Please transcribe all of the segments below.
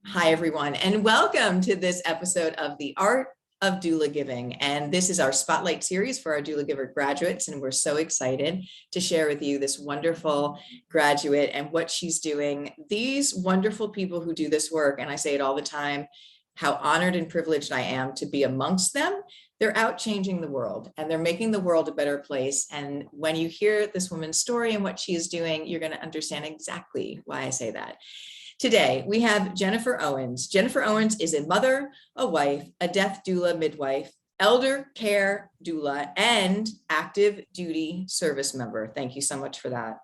Hi, everyone, and welcome to this episode of The Art of Doulagiving. And this is our spotlight series for our Doulagiver graduates. And we're so excited to share with you this wonderful graduate and what she's doing. These wonderful people who do this work, and I say it all the time, how honored and privileged I am to be amongst them. They're out changing the world and they're making the world a better place. And when you hear this woman's story and what she is doing, you're going to understand exactly why I say that. Today, we have Jennifer Owens. Jennifer Owens is a mother, a wife, a death doula midwife, elder care doula, and active duty service member. Thank you so much for that.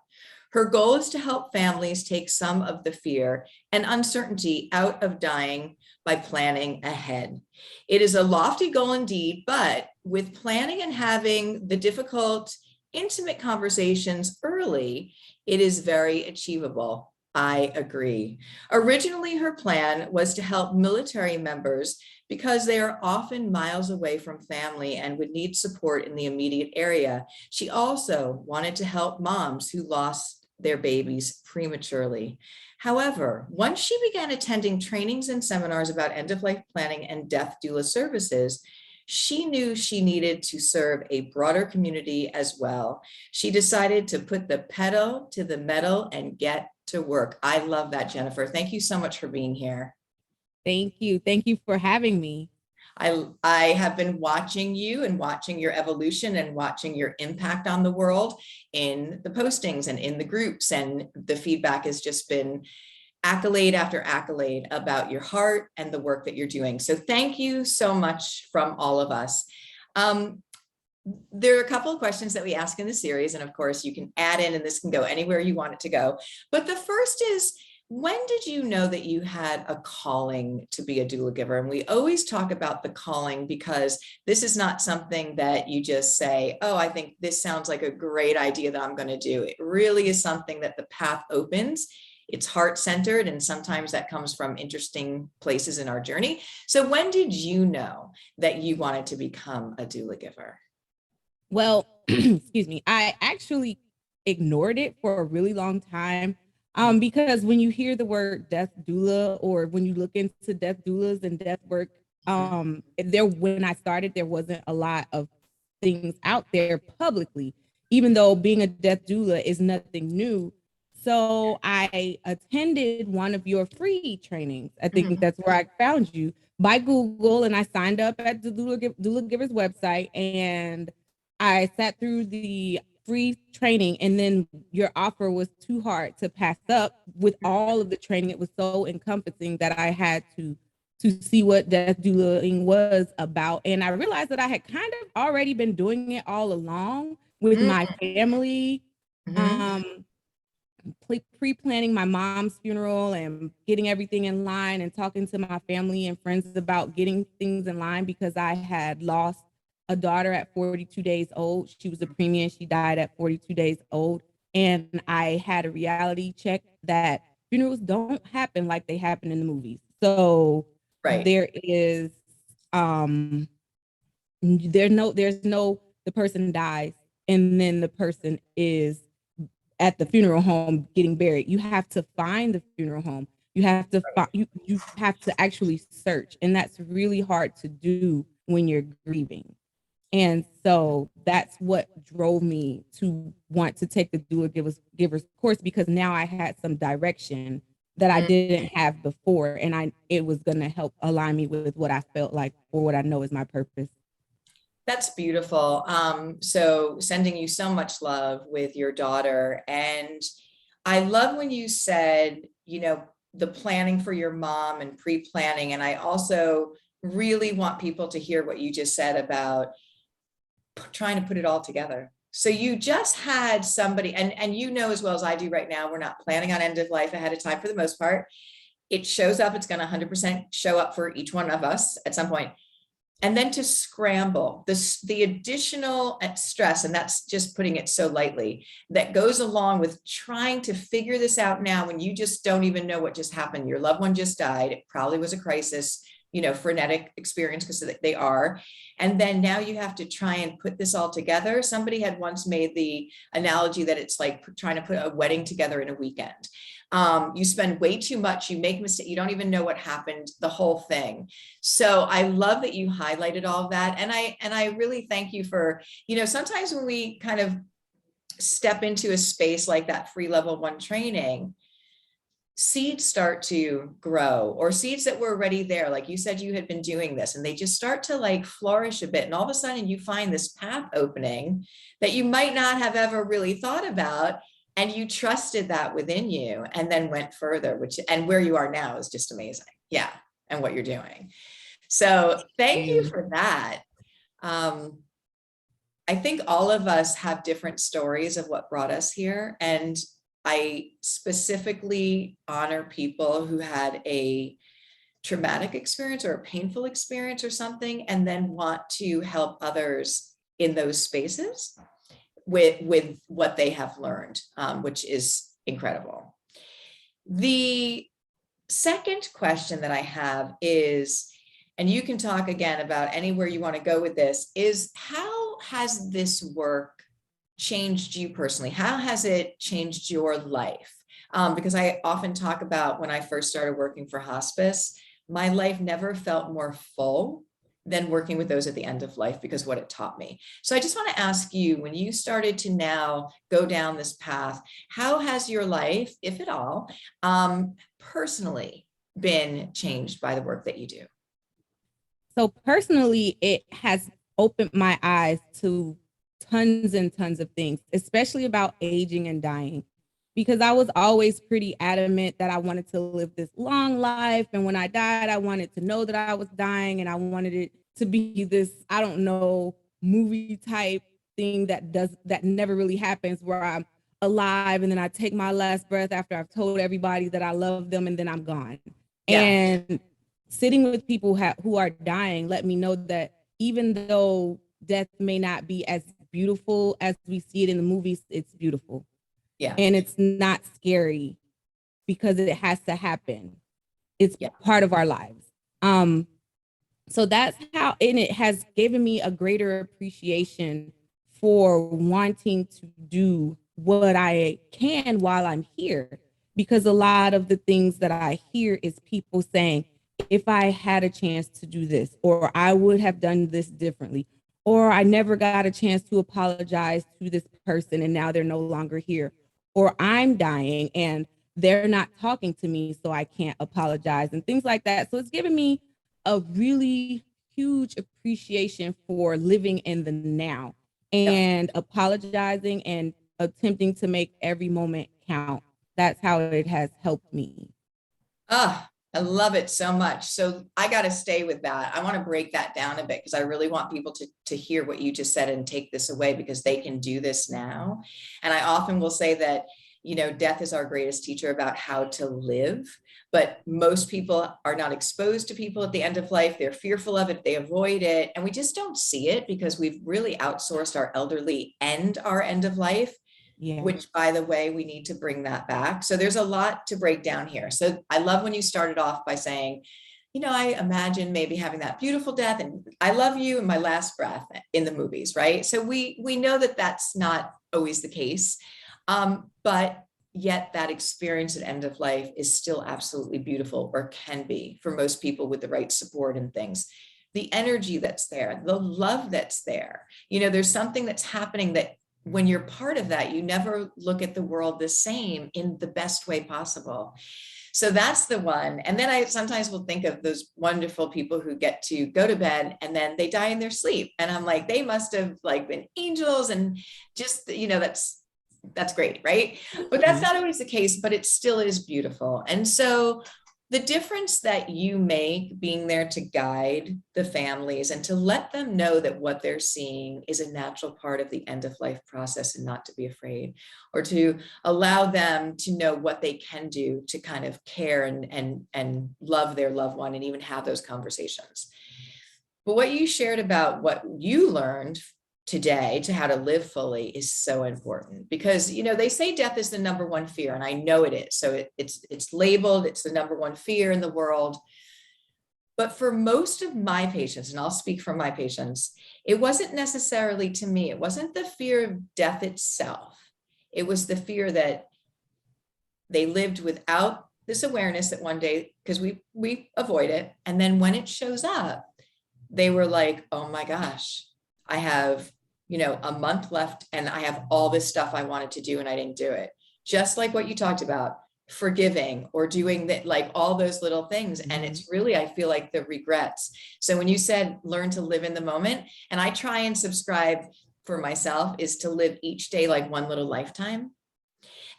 Her goal is to help families take some of the fear and uncertainty out of dying by planning ahead. It is a lofty goal indeed, but with planning and having the difficult, intimate conversations early, it is very achievable. I agree. Originally, her plan was to help military members because they are often miles away from family and would need support in the immediate area. She also wanted to help moms who lost their babies prematurely. However, once she began attending trainings and seminars about end-of-life planning and death doula services, she knew she needed to serve a broader community as well. She decided to put the pedal to the metal and get to work. I love that, Jennifer. Thank you so much for being here. Thank you. Thank you for having me. I have been watching you and watching your evolution and watching your impact on the world in the postings and in the groups. And the feedback has just been accolade after accolade about your heart and the work that you're doing. So thank you so much from all of us. There are a couple of questions that we ask in the series, and of course you can add in and this can go anywhere you want it to go. But the first is, when did you know that you had a calling to be a doula giver? And we always talk about the calling because this is not something that you just say, oh, I think this sounds like a great idea that I'm going to do. It really is something that the path opens. It's heart-centered, and sometimes that comes from interesting places in our journey. So when did you know that you wanted to become a doula giver? Well, excuse me, I actually ignored it for a really long time because when you hear the word death doula, or when you look into death doulas and death work, when I started, there wasn't a lot of things out there publicly, even though being a death doula is nothing new. So I attended one of your free trainings. I think that's where I found you, by Google, and I signed up at the Doulagivers website, and I sat through the free training, and then your offer was too hard to pass up. With all of the training, it was so encompassing that I had to see what death doulaing was about. And I realized that I had kind of already been doing it all along with my family. Pre-planning my mom's funeral and getting everything in line, and talking to my family and friends about getting things in line, because I had lost a daughter at 42 days old. She was a preemie and she died at 42 days old. And I had a reality check that funerals don't happen like they happen in the movies. So there is, there's no, the person dies and then the person is at the funeral home getting buried. You have to find the funeral home. You have to you have to actually search, and that's really hard to do when you're grieving. And so that's what drove me to want to take the Doulagivers course, because now I had some direction that I didn't have before, and it was going to help align me with what I felt like, or what I know is my purpose. That's beautiful. So sending you so much love with your daughter. And I love when you said, you know, the planning for your mom and pre-planning. And I also really want people to hear what you just said about trying to put it all together. So you just had somebody, and you know as well as I do right now, we're not planning on end of life ahead of time for the most part. It shows up, it's going to 100% show up for each one of us at some point. And then to scramble, the additional stress, and that's just putting it so lightly, that goes along with trying to figure this out now when you just don't even know what just happened. Your loved one just died. It probably was a crisis, you know, frenetic experience, because they are. And then now you have to try and put this all together. Somebody had once made the analogy that it's like trying to put a wedding together in a weekend. You spend way too much, you make mistakes, you don't even know what happened, the whole thing. So I love that you highlighted all of that. And I really thank you for, sometimes when we kind of step into a space like that free level 1 training, seeds start to grow, or seeds that were already there. Like you said, you had been doing this and they just start to like flourish a bit. And all of a sudden you find this path opening that you might not have ever really thought about. And you trusted that within you and then went further, and where you are now is just amazing. Yeah. And what you're doing. So thank you for that. I think all of us have different stories of what brought us here. And I specifically honor people who had a traumatic experience or a painful experience or something, and then want to help others in those spaces with what they have learned, which is incredible. The second question that I have is, and you can talk again about anywhere you want to go with this, is how has this work changed you personally? How has it changed your life? Because I often talk about when I first started working for hospice, my life never felt more full than working with those at the end of life, because what it taught me. So I just want to ask you, when you started to now go down this path, how has your life, if at all, personally been changed by the work that you do? So personally, it has opened my eyes to tons and tons of things, especially about aging and dying, because I was always pretty adamant that I wanted to live this long life. And when I died, I wanted to know that I was dying, and I wanted it to be this, I don't know, movie type thing that never really happens, where I'm alive and then I take my last breath after I've told everybody that I love them and then I'm gone. Yeah. And sitting with people who are dying let me know that even though death may not be as beautiful as we see it in the movies, it's beautiful. Yeah. And it's not scary because it has to happen. It's part of our lives. So that's how, and it has given me a greater appreciation for wanting to do what I can while I'm here. Because a lot of the things that I hear is people saying, if I had a chance to do this, or I would have done this differently, or I never got a chance to apologize to this person and now they're no longer here, or I'm dying and they're not talking to me, so I can't apologize, and things like that. So it's given me a really huge appreciation for living in the now and apologizing and attempting to make every moment count. That's how it has helped me. I love it so much. So I got to stay with that. I want to break that down a bit, because I really want people to hear what you just said and take this away, because they can do this now. And I often will say that, death is our greatest teacher about how to live, but most people are not exposed to people at the end of life. They're fearful of it. They avoid it. And we just don't see it because we've really outsourced our elderly and our end of life. Yeah. Which, by the way, we need to bring that back. So there's a lot to break down here. So I love when you started off by saying, I imagine maybe having that beautiful death and I love you in my last breath in the movies, right? So we know that that's not always the case, but yet that experience at end of life is still absolutely beautiful, or can be for most people with the right support and things. The energy that's there, the love that's there, there's something that's happening that when you're part of that, you never look at the world the same in the best way possible. So that's the one. And then I sometimes will think of those wonderful people who get to go to bed and then they die in their sleep. And I'm like, they must have been angels, and just, that's great, right? But that's not always the case, but it still is beautiful. And so the difference that you make being there to guide the families and to let them know that what they're seeing is a natural part of the end of life process, and not to be afraid, or to allow them to know what they can do to kind of care and love their loved one and even have those conversations. But what you shared about what you learned today to how to live fully is so important, because they say death is the number one fear, and I know it is. So it's labeled, it's the number one fear in the world. But for most of my patients, and I'll speak for my patients, it wasn't necessarily, to me, it wasn't the fear of death itself. It was the fear that they lived without this awareness that one day, because we avoid it. And then when it shows up, they were like, oh my gosh, I have, a month left and I have all this stuff I wanted to do and I didn't do it. Just like what you talked about, forgiving or doing that, like all those little things. And it's really, I feel like the regrets. So when you said learn to live in the moment, and I try and subscribe for myself is to live each day like one little lifetime.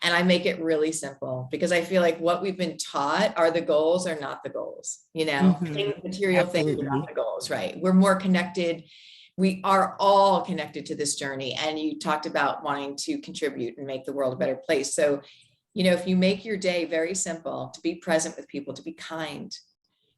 And I make it really simple because I feel like what we've been taught are the goals are not the goals, material things are not the goals, right? We're more connected. We are all connected to this journey. And you talked about wanting to contribute and make the world a better place. So, if you make your day very simple, to be present with people, to be kind,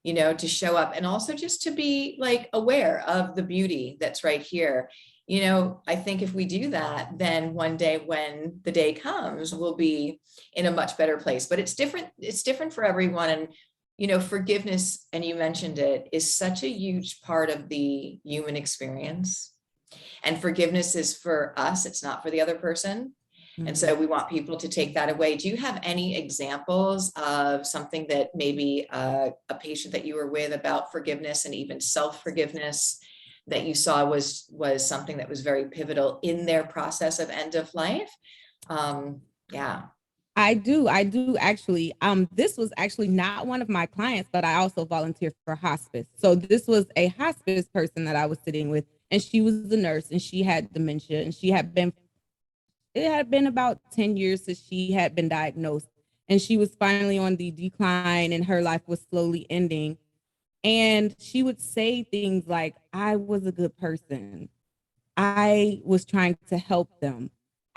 to show up, and also just to be like aware of the beauty that's right here. I think if we do that, then one day when the day comes, we'll be in a much better place. But it's different for everyone. And, forgiveness, and you mentioned it, is such a huge part of the human experience. And forgiveness is for us, it's not for the other person. And so we want people to take that away. Do you have any examples of something that maybe a patient that you were with about forgiveness and even self-forgiveness that you saw was something that was very pivotal in their process of end of life? Yeah. I do actually. This was actually not one of my clients, but I also volunteered for hospice. So this was a hospice person that I was sitting with, and she was a nurse and she had dementia, and it had been about 10 years since she had been diagnosed, and she was finally on the decline and her life was slowly ending. And she would say things like, I was a good person. I was trying to help them.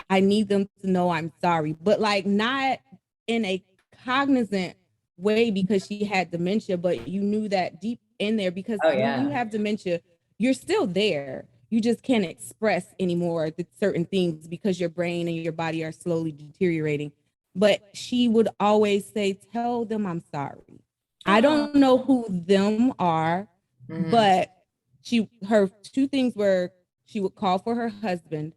I need them to know I'm sorry, but like not in a cognizant way because she had dementia, but you knew that deep in there because when you have dementia, you're still there. You just can't express anymore the certain things because your brain and your body are slowly deteriorating. But she would always say, tell them I'm sorry. I don't know who them are, but her two things were she would call for her husband.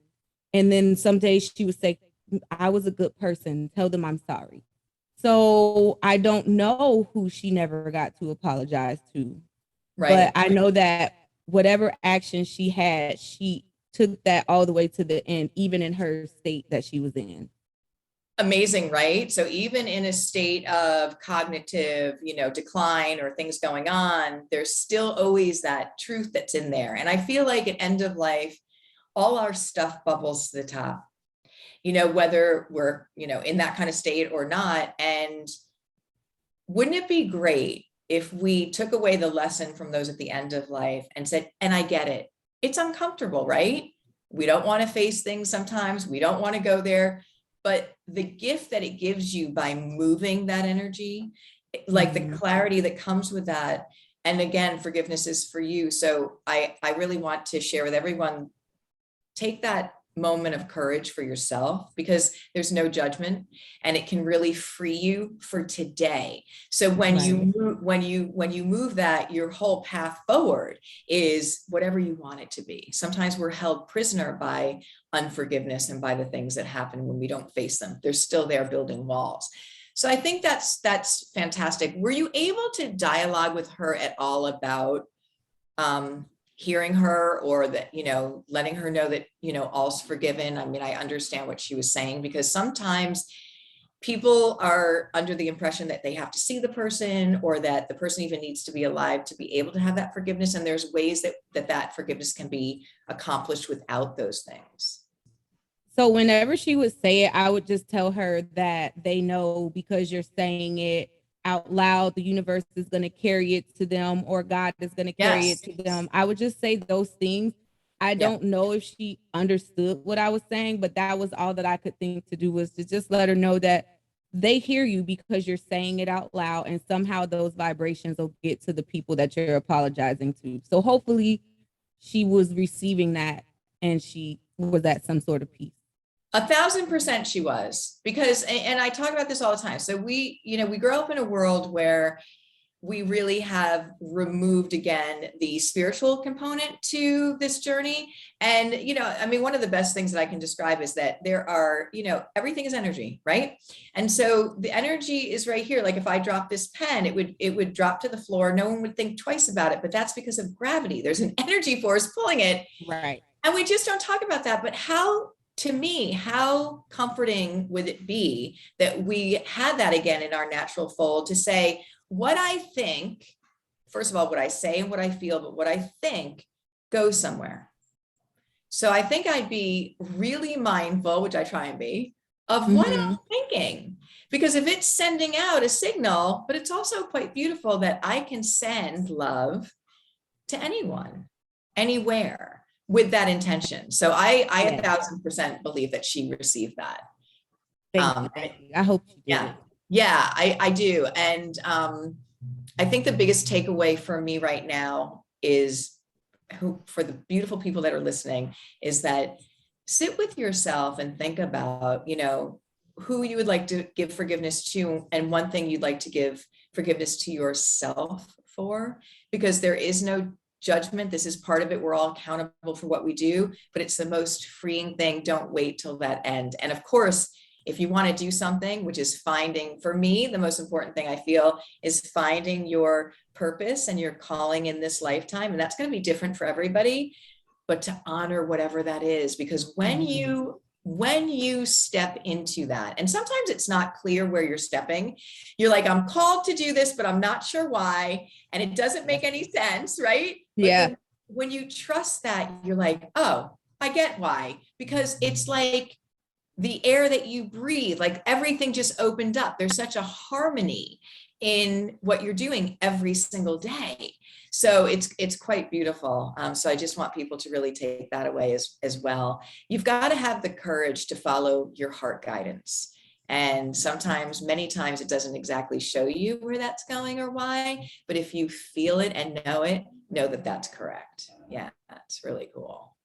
And then some days she would say, I was a good person. Tell them I'm sorry. So I don't know who she never got to apologize to. Right. But I know that whatever action she had, she took that all the way to the end, even in her state that she was in. Amazing, right? So even in a state of cognitive, decline or things going on, there's still always that truth that's in there. And I feel like at end of life, all our stuff bubbles to the top, whether we're, in that kind of state or not. And wouldn't it be great if we took away the lesson from those at the end of life and said, and I get it, it's uncomfortable, right? We don't want to face things sometimes. We don't want to go there. But the gift that it gives you by moving that energy, like the clarity that comes with that. And again, forgiveness is for you. So I really want to share with everyone, take that moment of courage for yourself because there's no judgment and it can really free you for today. So when you move that, your whole path forward is whatever you want it to be. Sometimes we're held prisoner by unforgiveness and by the things that happen when we don't face them. They're still there building walls. So I think that's fantastic. Were you able to dialogue with her at all about hearing her, or that, letting her know that, all's forgiven? I mean, I understand what she was saying because sometimes people are under the impression that they have to see the person or that the person even needs to be alive to be able to have that forgiveness. And there's ways that forgiveness can be accomplished without those things. So whenever she would say it, I would just tell her that they know because you're saying it out loud, the universe is going to carry it to them, or God is going to carry it to them. I would just say those things. I don't know if she understood what I was saying, but that was all that I could think to do, was to just let her know that they hear you because you're saying it out loud, and somehow those vibrations will get to the people that you're apologizing to. So hopefully she was receiving that and she was at some sort of peace. 1,000% she was, because, and I talk about this all the time. So we grow up in a world where we really have removed again the spiritual component to this journey. And, I mean, one of the best things that I can describe is that there are, everything is energy, right? And so the energy is right here. Like if I drop this pen, it would drop to the floor. No one would think twice about it, but that's because of gravity. There's an energy force pulling it. Right. And we just don't talk about that. But to me, how comforting would it be that we had that again in our natural fold to say, what I think, first of all, what I say and what I feel, but what I think goes somewhere. So I think I'd be really mindful, which I try and be, of what I'm thinking. Because if it's sending out a signal, but it's also quite beautiful that I can send love to anyone, anywhere with that intention. So I 1,000% believe that she received that. Thank you. I hope she did. Yeah, I do. And I think the biggest takeaway for me right now is, for the beautiful people that are listening, is that sit with yourself and think about, who you would like to give forgiveness to, and one thing you'd like to give forgiveness to yourself for, because there is no judgment. This is part of it. We're all accountable for what we do, but it's the most freeing thing. Don't wait till that end. And of course, if you want to do something, which is for me, the most important thing I feel is finding your purpose and your calling in this lifetime. And that's going to be different for everybody, but to honor whatever that is, because when you step into that, and sometimes it's not clear where you're stepping, you're like, I'm called to do this, but I'm not sure why. And it doesn't make any sense, right? Yeah. But when you trust that, you're like, oh, I get why, because it's like the air that you breathe, like everything just opened up. There's such a harmony in what you're doing every single day. So it's quite beautiful. So I just want people to really take that away as well. You've got to have the courage to follow your heart guidance. And sometimes, many times, it doesn't exactly show you where that's going or why, but if you feel it and know that that's correct. Yeah, that's really cool.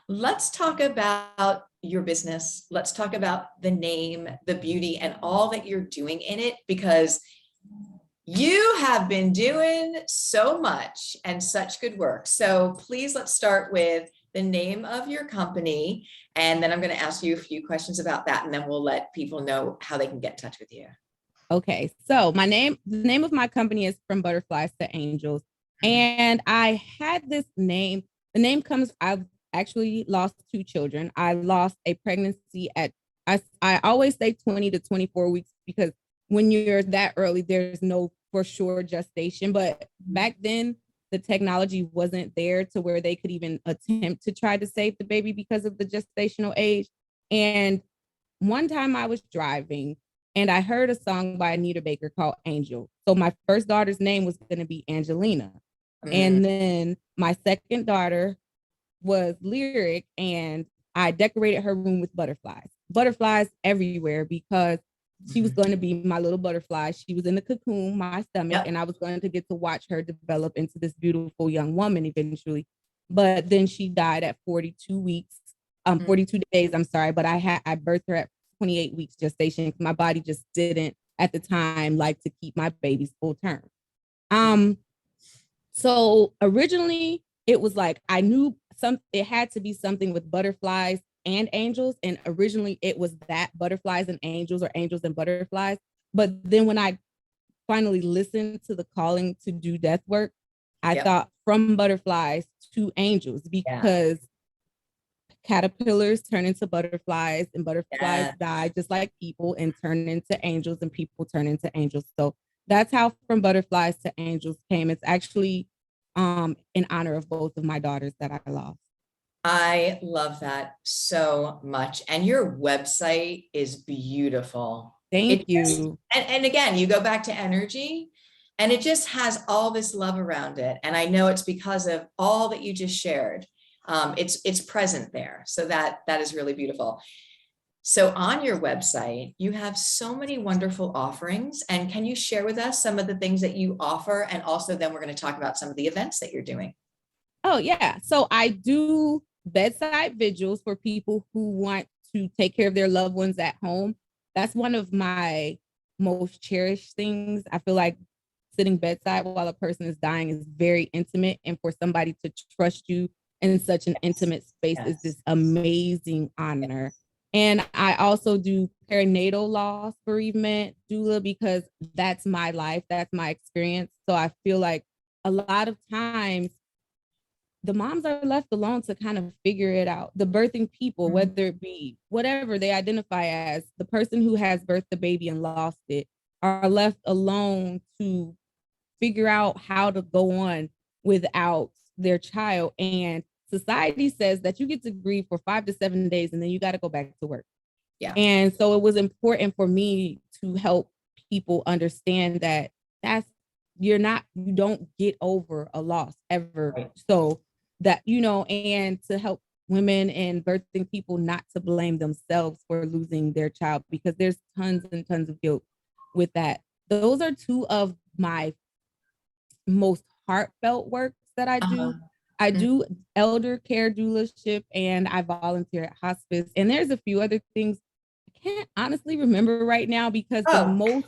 Let's talk about your business. Let's talk about the name, the beauty, and all that you're doing in it, because you have been doing so much and such good work. So please, let's start with the name of your company, and then I'm going to ask you a few questions about that, and then we'll let people know how they can get in touch with you. Okay, so the name of my company is From Butterflies to Angels, and I had this name. The name comes, I've actually lost 2 children. I lost a pregnancy at, I always say 20 to 24 weeks, because when you're that early, there's no for sure gestation. But back then, the technology wasn't there to where they could even attempt to try to save the baby because of the gestational age. And one time I was driving and I heard a song by Anita Baker called Angel. So my first daughter's name was going to be Angelina. And then my second daughter was Lyric, and I decorated her room with butterflies everywhere, because she was going to be my little butterfly. She was in the cocoon, my stomach, and I was going to get to watch her develop into this beautiful young woman eventually. But then she died at 42 weeks, 42 days, I'm sorry. But I birthed her at 28 weeks gestation. My body just didn't at the time like to keep my babies full term. So originally it was like, I knew it had to be something with butterflies and angels. And originally it was that, butterflies and angels, or angels and butterflies. But then when I finally listened to the calling to do death work, I thought from butterflies to angels, because caterpillars turn into butterflies, and butterflies die just like people and turn into angels, and people turn into angels. So that's how From Butterflies to Angels came. It's actually in honor of both of my daughters that I lost. I love that so much. And your website is beautiful. Thank you. And again, you go back to energy, and it just has all this love around it. And I know it's because of all that you just shared. It's present there. So that is really beautiful. So on your website, you have so many wonderful offerings. And can you share with us some of the things that you offer? And also then we're going to talk about some of the events that you're doing. Oh, yeah. So I do bedside vigils for people who want to take care of their loved ones at home. That's one of my most cherished things. I feel like sitting bedside while a person is dying is very intimate. And for somebody to trust you in such an intimate space is this amazing honor. And I also do perinatal loss bereavement doula because that's my life, that's my experience. So I feel like a lot of times the moms are left alone to kind of figure it out. The birthing people, whether it be whatever they identify as, the person who has birthed the baby and lost it, are left alone to figure out how to go on without their child. And society says that you get to grieve for 5 to 7 days and then you got to go back to work. Yeah. And so it was important for me to help people understand that you don't get over a loss ever. Right. So that, and to help women and birthing people not to blame themselves for losing their child, because there's tons and tons of guilt with that. Those are two of my most heartfelt works that I do. I do elder care doulaship and I volunteer at hospice. And there's a few other things I can't honestly remember right now because the most.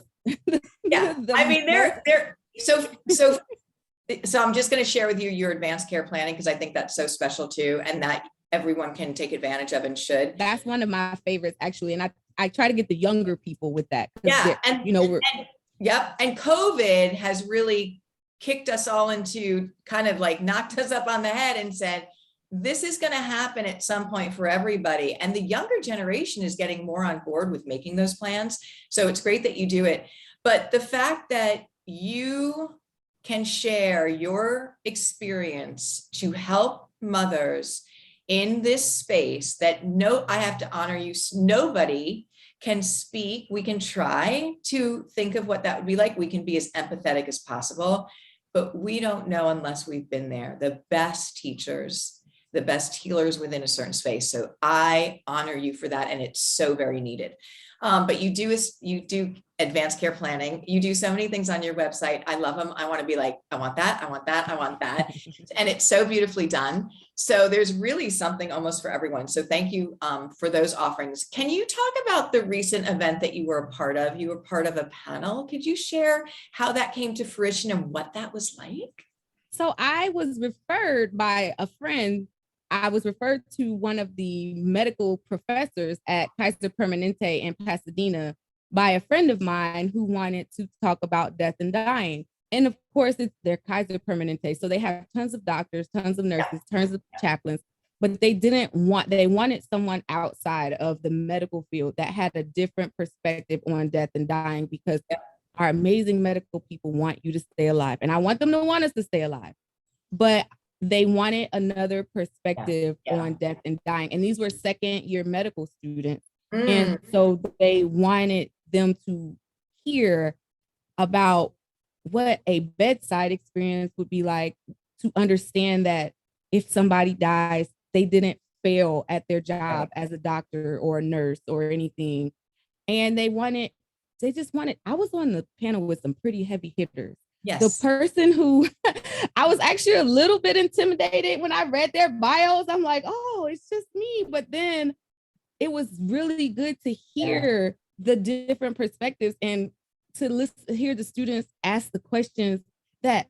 So I'm just going to share with you your advanced care planning because I think that's so special too, and that everyone can take advantage of and should. That's one of my favorites actually, and I try to get the younger people with that. Yeah, and COVID has really kicked us all into kind of like knocked us up on the head and said, this is going to happen at some point for everybody. And the younger generation is getting more on board with making those plans. So it's great that you do it. But the fact that you can share your experience to help mothers in this space that I have to honor you. Nobody can speak. We can try to think of what that would be like. We can be as empathetic as possible, but we don't know unless we've been there. The best teachers, the best healers within a certain space. So I honor you for that. And it's so very needed. But you do advanced care planning. You do so many things on your website. I love them. I want to be like, I want that. I want that. I want that. And it's so beautifully done. So there's really something almost for everyone. So thank you for those offerings. Can you talk about the recent event that you were a part of? You were part of a panel. Could you share how that came to fruition and what that was like? So I was referred by a friend. I was referred to one of the medical professors at Kaiser Permanente in Pasadena by a friend of mine who wanted to talk about death and dying. And of course, it's their Kaiser Permanente. So they have tons of doctors, tons of nurses, tons of chaplains, but they wanted someone outside of the medical field that had a different perspective on death and dying, because our amazing medical people want you to stay alive. And I want them to want us to stay alive. But they wanted another perspective on death and dying. And these were second-year medical students. And so they wanted them to hear about what a bedside experience would be like, to understand that if somebody dies, they didn't fail at their job as a doctor or a nurse or anything. And I was on the panel with some pretty heavy hitters. Yes. The person who I was actually a little bit intimidated when I read their bios. I'm like, oh, it's just me. But then it was really good to hear the different perspectives and to hear the students ask the questions that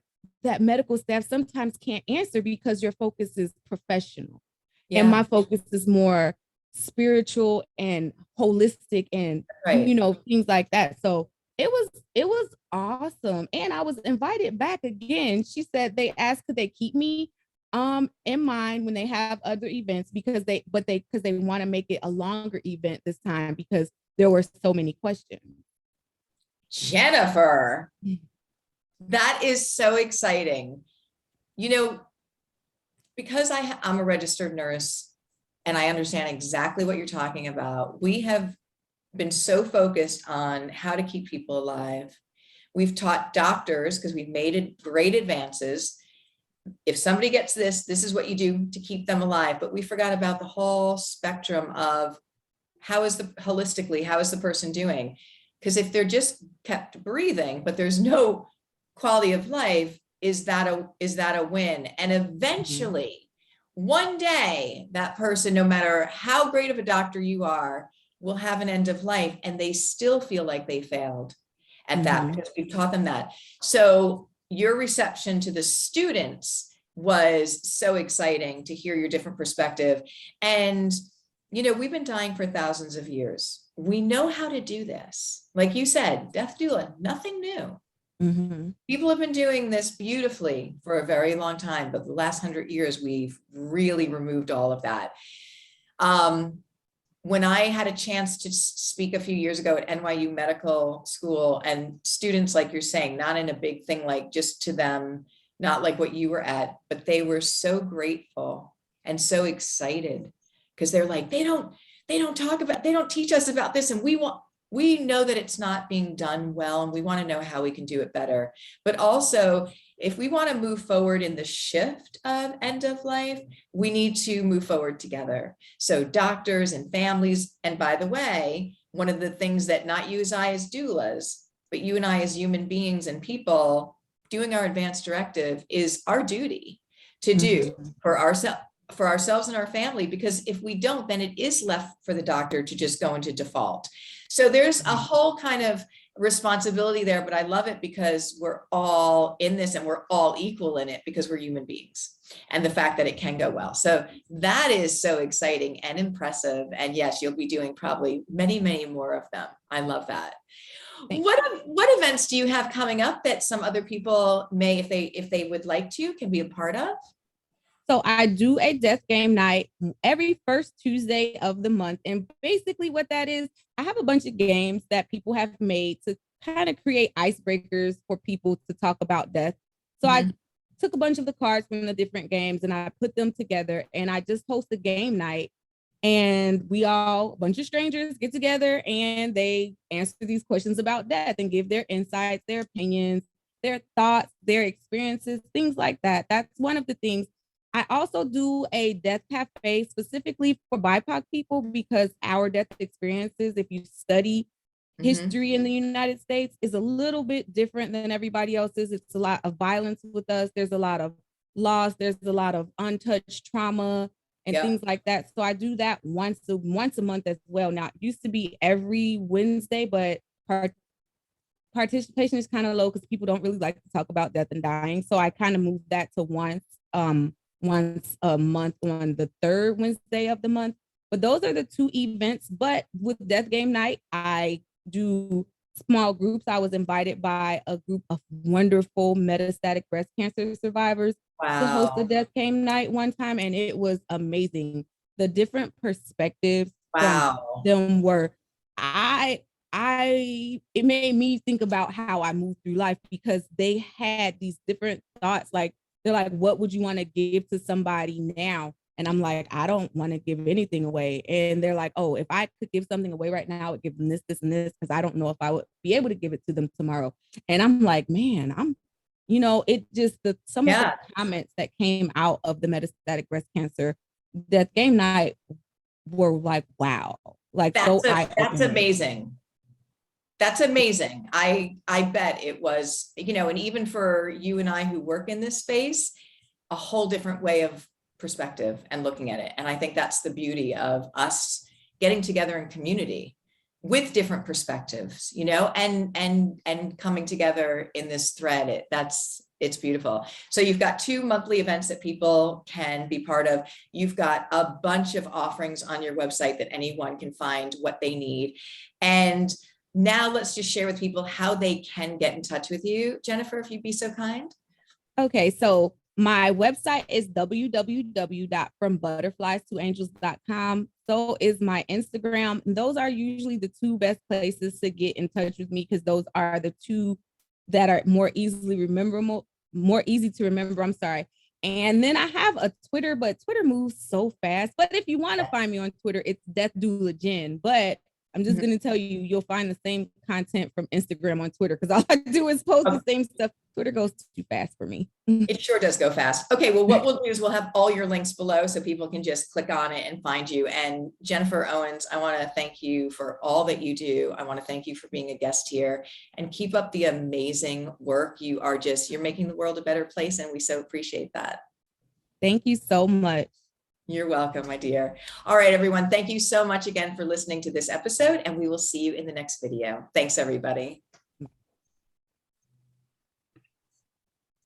medical staff sometimes can't answer because your focus is professional. Yeah. And my focus is more spiritual and holistic and, things like that. So it was awesome. And I was invited back again. She said they asked, could they keep me in mind when they have other events, because they want to make it a longer event this time because there were so many questions. Jennifer, that is so exciting. Because I'm a registered nurse and I understand exactly what you're talking about, we have been so focused on how to keep people alive. We've taught doctors, because we've made great advances. If somebody gets this is what you do to keep them alive. But we forgot about the whole spectrum of how is the person doing? Because if they're just kept breathing, but there's no quality of life, is that a win? And eventually, one day, that person, no matter how great of a doctor you are, will have an end of life and they still feel like they failed. at that, because we've taught them that. So your reception to the students was so exciting to hear your different perspective. And, you know, we've been dying for thousands of years. We know how to do this. Like you said, death doula, nothing new. People have been doing this beautifully for a very long time, but the last 100 years, we've really removed all of that. When I had a chance to speak a few years ago at NYU Medical School, and students, like you're saying, not in a big thing, like just to them, not like what you were at, but they were so grateful and so excited, because they're like, they don't teach us about this, and we know that it's not being done well, and we want to know how we can do it better. But also, if we want to move forward in the shift of end of life, we need to move forward together. So doctors and families, and by the way, one of the things that not you as I as doulas, but you and I as human beings and people doing our advanced directive is our duty to do for ourselves and our family, because if we don't, then it is left for the doctor to just go into default. So there's a whole kind of responsibility there, but I love it because we're all in this and we're all equal in it because we're human beings, and the fact that it can go well. So that is so exciting and impressive. And yes, you'll be doing probably many, many more of them. I love that. What events do you have coming up that some other people may, if they would like to, can be a part of? So I do a death game night every first Tuesday of the month. And basically what that is, I have a bunch of games that people have made to kind of create icebreakers for people to talk about death. So I took a bunch of the cards from the different games and I put them together, and I just host a game night, and we all, a bunch of strangers, get together and they answer these questions about death and give their insights, their opinions, their thoughts, their experiences, things like that. That's one of the things. I also do a death cafe specifically for BIPOC people, because our death experiences, if you study history in the United States, is a little bit different than everybody else's. It's a lot of violence with us. There's a lot of loss. There's a lot of untouched trauma and things like that. So I do that once a month as well. Now, it used to be every Wednesday, but participation is kind of low because people don't really like to talk about death and dying. So I kind of moved that to once a month on the third Wednesday of the month. But those are the two events. But with Death Game Night, I do small groups. I was invited by a group of wonderful metastatic breast cancer survivors to host a Death Game Night one time, and it was amazing. The different perspectives from them were, it made me think about how I move through life, because they had these different thoughts. Like, they're like, what would you want to give to somebody now? And I'm like, I don't want to give anything away. And they're like, oh, if I could give something away right now, I would give them this, this, and this, because I don't know if I would be able to give it to them tomorrow. And I'm like, man, it just, some of the comments that came out of the metastatic breast cancer Death Game Night were like, wow. Like, that's amazing. That's amazing. I bet it was, and even for you and I who work in this space, a whole different way of perspective and looking at it. And I think that's the beauty of us getting together in community with different perspectives, and coming together in this thread. It's beautiful. So you've got 2 monthly events that people can be part of. You've got a bunch of offerings on your website that anyone can find what they need. And now let's just share with people how they can get in touch with you. Jennifer, if you'd be so kind. Okay, so my website is www.FromButterfliesToAngels.com. So is my Instagram. Those are usually the 2 best places to get in touch with me, because those are the 2 that are more easy to remember. I'm sorry. And then I have a Twitter, but Twitter moves so fast. But if you want to find me on Twitter, it's Death Doula Jen. But I'm just going to tell you, you'll find the same content from Instagram on Twitter, because all I do is post the same stuff. Twitter goes too fast for me. It sure does go fast. Okay, well, what we'll do is we'll have all your links below so people can just click on it and find you. And Jennifer Owens, I want to thank you for all that you do. I want to thank you for being a guest here, and keep up the amazing work. You're making the world a better place, and we so appreciate that. Thank you so much. You're welcome, my dear. All right, everyone. Thank you so much again for listening to this episode, and we will see you in the next video. Thanks, everybody.